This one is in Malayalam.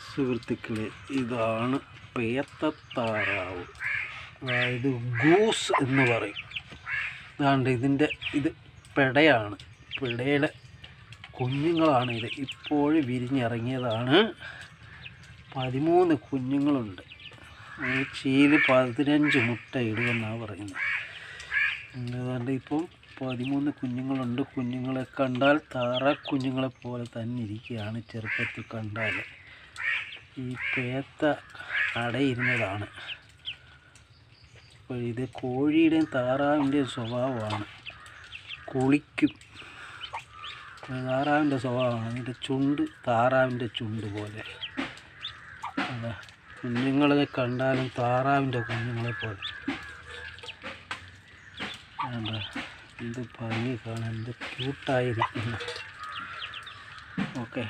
സുഹൃത്തുക്കളെ, ഇതാണ് പേത്തത്താറാവ്, അതായത് ഗൂസ് എന്ന് പറയും. ഇതാണ്ട് ഇത് പെടയാണ്, പെടയുടെ കുഞ്ഞുങ്ങളാണ് ഇത്. ഇപ്പോൾ വിരിഞ്ഞിറങ്ങിയതാണ്. 13 കുഞ്ഞുങ്ങളുണ്ട്. ചീല് 15 മുട്ട ഇടുമെന്നാണ് പറയുന്നത്. അതുകൊണ്ട് ഇപ്പം 13 കുഞ്ഞുങ്ങളുണ്ട്. കുഞ്ഞുങ്ങളെ കണ്ടാൽ താറാക്കുഞ്ഞുങ്ങളെ പോലെ തന്നെ ഇരിക്കുകയാണ് ചെറുപ്പത്തിൽ കണ്ടാൽ. ഈ പേത്ത അടയിരുന്നതാണ്. അപ്പോൾ ഇത് കോഴിയുടെയും താറാവിൻ്റെയും സ്വഭാവമാണ്. കുളിക്കും. താറാവിൻ്റെ സ്വഭാവമാണ്. അതിൻ്റെ ചുണ്ട് താറാവിൻ്റെ ചുണ്ട് പോലെ. അതാ, കുഞ്ഞുങ്ങളെ കണ്ടാലും താറാവിൻ്റെ കുഞ്ഞുങ്ങളെ പോലെ. അതാ, എന്ത് ഭംഗി കാണാൻ, എന്ത് ക്യൂട്ടായിരിക്കുന്നു. ഓക്കെ.